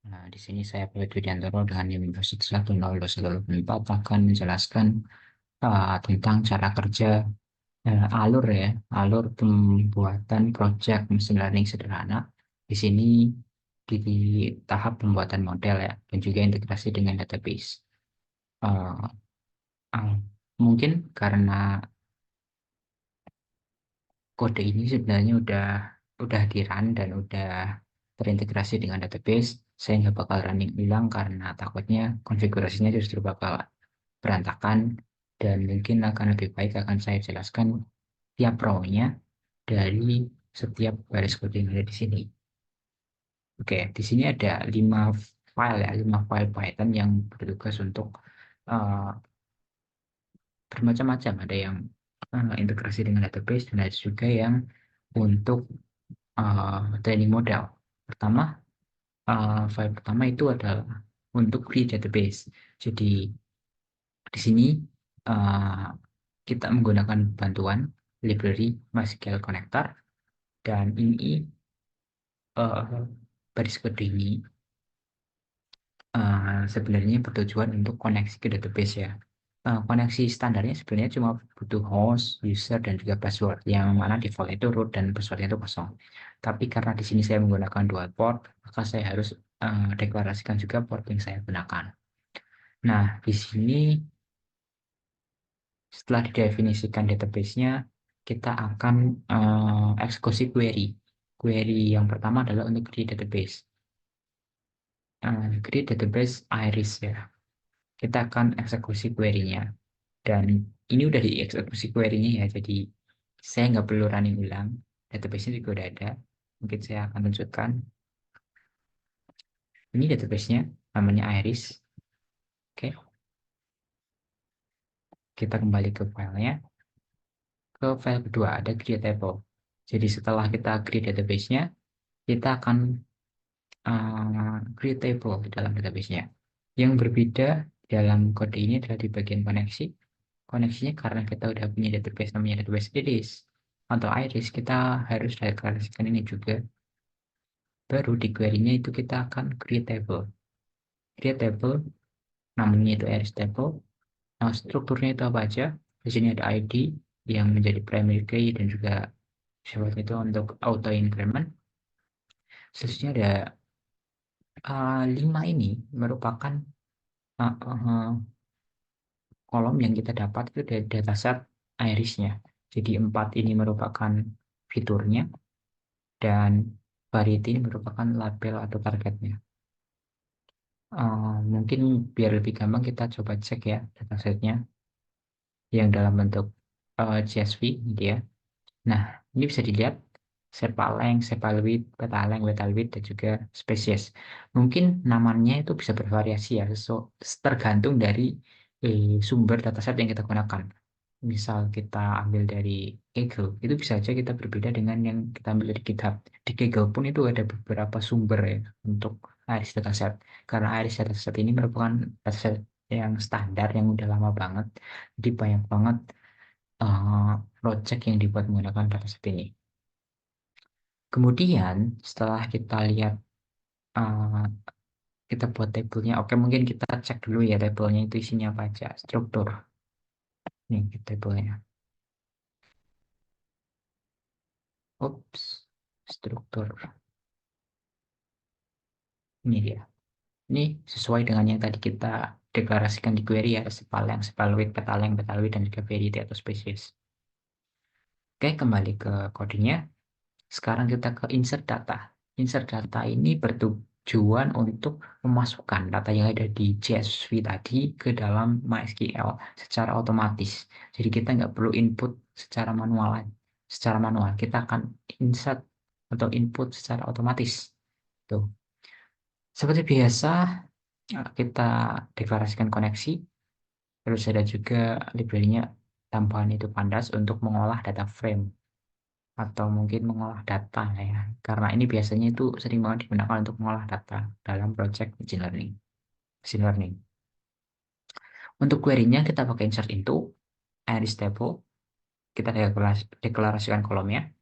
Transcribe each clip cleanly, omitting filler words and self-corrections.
Nah, di sini saya Bayu Widiantoro dengan NIM 1102104 akan menjelaskan tentang cara kerja alur ya, alur pembuatan project mesin learning sederhana. Di sini di tahap pembuatan model ya, dan juga integrasi dengan database. Eh, eh, Mungkin karena kode ini sebenarnya udah di run dan udah terintegrasi dengan database, saya nggak bakal running ulang karena takutnya konfigurasinya justru bakal berantakan, dan mungkin akan lebih baik akan saya jelaskan tiap row-nya dari setiap baris kode yang ada di sini. Oke, di sini ada 5 file ya, 5 file Python yang bertugas untuk uh, bermacam-macam. Ada yang integrasi dengan database dan ada juga yang untuk training model. Pertama, file pertama itu adalah untuk create database. Jadi di sini uh, kita menggunakan bantuan library MySQL Connector, dan ini uh, baris kode ini sebenarnya bertujuan untuk koneksi ke database ya. Koneksi standarnya sebenarnya cuma butuh host, user, dan juga password, yang mana default itu root dan passwordnya itu kosong. Tapi karena di sini saya menggunakan dual port, maka saya harus deklarasikan juga port yang saya gunakan. Nah, di sini setelah didefinisikan database-nya, kita akan eksekusi query. Query yang pertama adalah untuk create database. Create database iris ya. Kita akan eksekusi query-nya. Dan ini udah dieksekusi query-nya ya, jadi saya nggak perlu running ulang. Database-nya juga udah ada. Mungkin saya akan tunjukkan. Ini database-nya, namanya iris. Oke, kita kembali ke filenya. Ke file kedua, ada create table. Jadi setelah kita create database-nya, kita akan create table di dalam database-nya. Yang berbeda dalam kode ini adalah di bagian koneksi. Koneksinya karena kita udah punya database namanya database iris atau iris, kita harus deklarasikan ini juga. Baru di query-nya itu kita akan create table. Create table, namanya itu iris table. Nah, strukturnya itu apa aja? Di sini ada ID yang menjadi primary key dan juga syarat itu untuk auto increment. Selanjutnya ada 5 ini merupakan uh, uh, kolom yang kita dapat itu dari dataset irisnya. Jadi 4 ini merupakan fiturnya, dan variety ini merupakan label atau targetnya. Mungkin biar lebih gampang kita coba cek ya datasetnya yang dalam bentuk CSV gitu ya. Nah, ini bisa dilihat sepaleng, sepalwidth, petaleng, wetalwidth, dan juga spesies. Mungkin namanya itu bisa bervariasi ya, tergantung dari sumber dataset yang kita gunakan. Misal kita ambil dari Kaggle, itu bisa aja kita berbeda dengan yang kita ambil dari GitHub. Di Kaggle pun itu ada beberapa sumber ya untuk Iris dataset. Karena Iris dataset ini merupakan dataset yang standar, yang udah lama banget. Jadi banyak banget uh, project yang dibuat menggunakan dataset ini. Kemudian setelah kita lihat uh, kita buat tabelnya, oke mungkin kita cek dulu ya tabelnya itu isinya apa aja. Struktur, nih tabelnya. Ups, struktur. Ini dia. Ini sesuai dengan yang tadi kita deklarasikan di query ya, sepaleng, sepalwidth, petaleng, petalwidth, dan juga variety atau spesies. Oke, kembali ke kodenya. Sekarang kita ke insert data. Insert data ini bertujuan untuk memasukkan data yang ada di CSV tadi ke dalam MySQL secara otomatis. Jadi kita nggak perlu input secara manual. Secara manual, kita akan insert atau input secara otomatis. Tuh. Seperti biasa, kita deklarasikan koneksi. Terus ada juga library-nya, tambahan itu pandas untuk mengolah data frame atau mungkin mengolah data ya. Karena ini biasanya itu sering banget digunakan untuk mengolah data dalam project machine learning. Machine learning. Untuk query-nya kita pakai insert into iris table. Kita deklarasikan kolomnya.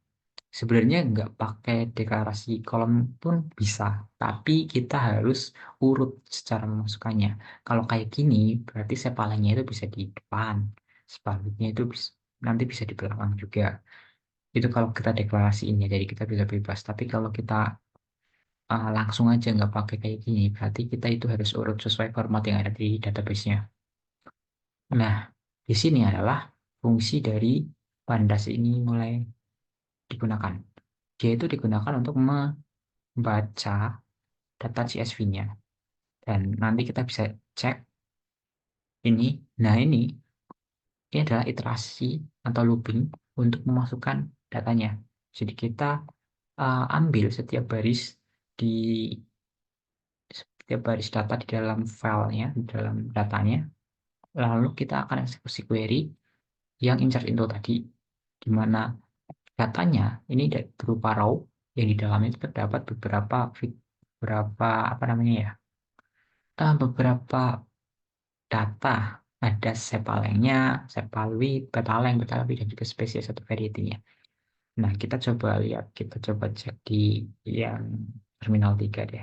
Sebenarnya nggak pakai deklarasi kolom pun bisa, tapi kita harus urut secara memasukkannya. Kalau kayak gini, berarti sepalanya itu bisa di depan, sebaliknya itu nanti bisa di belakang juga. Itu kalau kita deklarasiin ya, jadi kita bisa bebas. Tapi kalau kita langsung aja nggak pakai kayak gini, berarti kita itu harus urut sesuai format yang ada di database-nya. Nah, di sini adalah fungsi dari pandas ini mulai digunakan. Dia itu digunakan untuk membaca data CSV-nya. Dan nanti kita bisa cek ini. Nah, ini adalah iterasi atau looping untuk memasukkan datanya. Jadi kita ambil di setiap baris data di dalam filenya, di dalam datanya, lalu kita akan eksekusi query yang insert into tadi, di mana datanya ini berupa raw yang di dalamnya itu terdapat beberapa apa namanya ya, beberapa data. Ada sepalengnya, sepalwi, petaleng, petalwi, dan juga spesies atau variety-nya. Nah, kita coba cek di yang terminal 3 deh.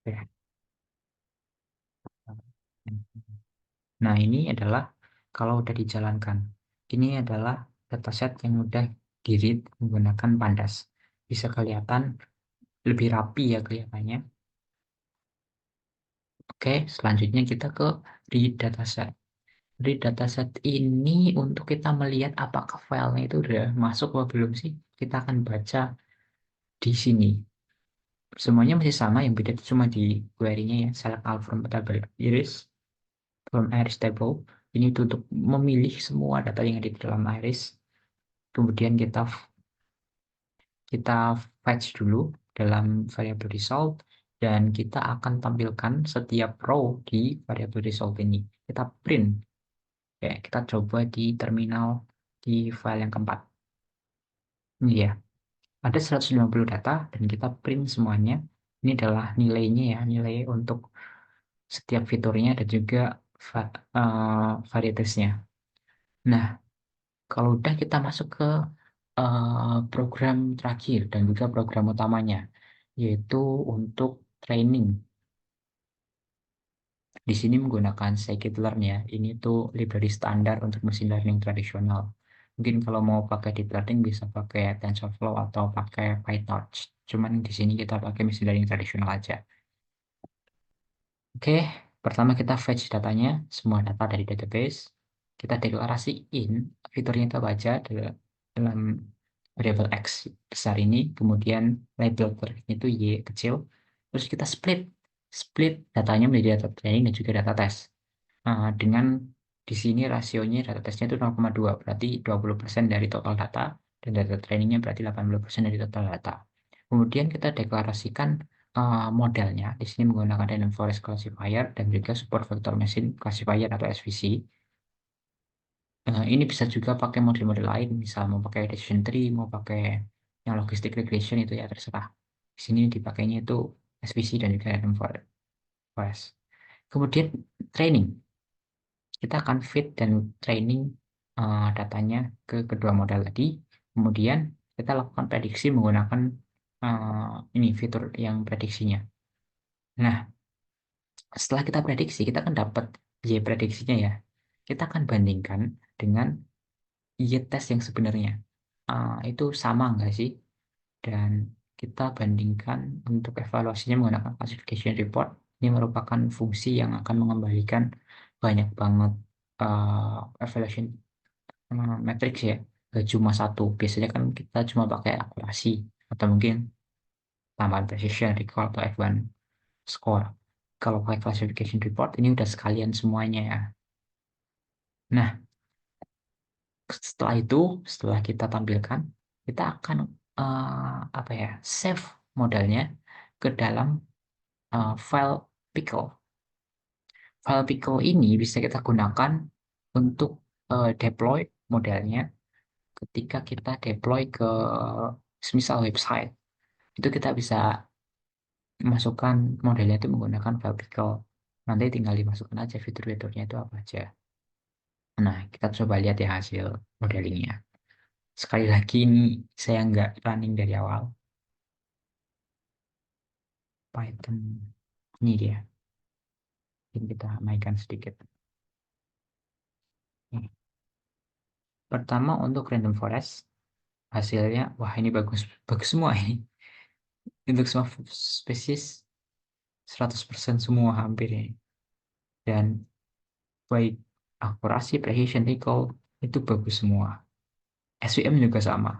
Oke. Nah, ini adalah kalau udah dijalankan. Ini adalah dataset yang udah di-read menggunakan Pandas. Bisa kelihatan lebih rapi ya kelihatannya. Oke, selanjutnya kita ke read dataset. Read dataset ini untuk kita melihat apakah filenya itu udah masuk atau belum sih. Kita akan baca di sini. Semuanya masih sama, yang beda itu cuma di query-nya ya. Select all from table iris, from iris table. Ini untuk memilih semua data yang ada di dalam iris. Kemudian kita fetch dulu dalam variable result, dan kita akan tampilkan setiap row di variable result ini. Kita print. Ya, kita coba di terminal di file yang keempat. Ini ya, ada 150 data dan kita print semuanya. Ini adalah nilainya ya, nilai untuk setiap fiturnya dan juga varietasnya. Nah, kalau udah kita masuk ke program terakhir dan juga program utamanya, yaitu untuk training. Di sini menggunakan scikit-learn ya. Ini tuh library standar untuk machine learning tradisional. Mungkin kalau mau pakai deep learning bisa pakai TensorFlow atau pakai PyTorch. Cuman di sini kita pakai machine learning tradisional aja. Oke, pertama kita fetch datanya, semua data dari database. Kita deklarasiin fiturnya kita baca dalam variable X besar ini, kemudian label itu Y kecil. Terus kita split datanya menjadi data training dan juga data test. Dengan di sini rasionya data testnya itu 0,2, berarti 20% dari total data, dan data trainingnya berarti 80% dari total data. Kemudian kita deklarasikan modelnya. Di sini menggunakan Random Forest Classifier dan juga Support Vector Machine Classifier atau SVC. Ini bisa juga pakai model-model lain, misal mau pakai decision tree, mau pakai yang logistic regression, itu ya terserah. Di sini dipakainya itu SVC dan juga Random Forest. Kemudian training. Kita akan fit dan training datanya ke kedua model tadi. Kemudian kita lakukan prediksi menggunakan ini fitur yang prediksinya. Nah, setelah kita prediksi, kita akan dapat Y prediksinya ya. Kita akan bandingkan dengan Y test yang sebenarnya. Itu sama nggak sih? Dan kita bandingkan untuk evaluasinya menggunakan classification report. Ini merupakan fungsi yang akan mengembalikan banyak banget evaluation matrix ya. Nggak cuma satu. Biasanya kan kita cuma pakai akurasi atau mungkin tambahan precision, recall, atau F1 score. Kalau pakai classification report ini udah sekalian semuanya ya. Nah, setelah itu, setelah kita tampilkan, kita akan apa ya, save modelnya ke dalam file pickle. File pickle ini bisa kita gunakan untuk deploy modelnya ketika kita deploy ke semisal website. Itu kita bisa masukkan modelnya itu menggunakan file pickle. Nanti tinggal dimasukkan aja fitur-fiturnya itu apa aja. Nah, kita coba lihat ya hasil modelingnya. Sekali lagi ini saya nggak running dari awal. Python ini dia. Mungkin kita mainkan sedikit. Nih. Pertama untuk random forest hasilnya, wah ini bagus bagus semua ini. Untuk semua spesies 100% semua hampir ini. Dan baik akurasi, precision, recall itu bagus semua. SVM juga sama.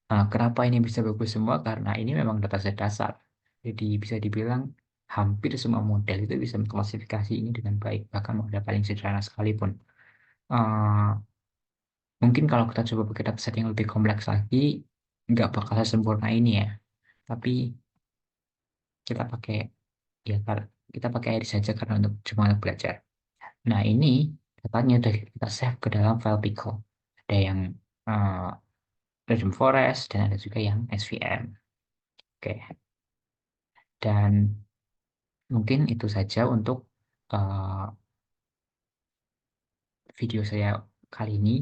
Nah, kenapa ini bisa bagus semua? Karena ini memang dataset dasar. Jadi bisa dibilang hampir semua model itu bisa mengklasifikasi ini dengan baik. Bahkan model paling sederhana sekalipun. Eh, Mungkin kalau kita coba pakai dataset yang lebih kompleks lagi, nggak bakal sesempurna ini ya. Tapi kita pakai ya kita pakai air saja karena cuma untuk belajar. Nah ini datanya udah kita save ke dalam file pickle. Ada yang eh, random forest dan ada juga yang SVM. Oke, dan mungkin itu saja untuk eh, video saya kali ini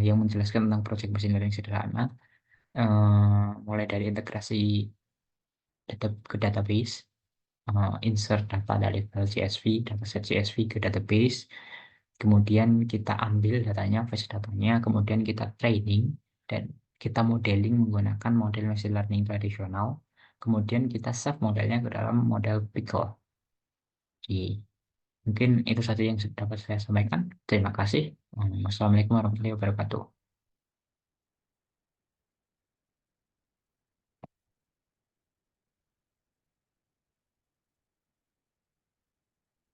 yang menjelaskan tentang project machine learning sederhana, mulai dari integrasi data ke database, insert data dari file CSV, dataset CSV ke database, kemudian kita ambil datanya, fetch datanya, kemudian kita training dan kita modeling menggunakan model machine learning tradisional, kemudian kita save modelnya ke dalam model Pickle. Jadi, mungkin itu saja yang dapat saya sampaikan. Terima kasih. Wassalamualaikum warahmatullahi wabarakatuh.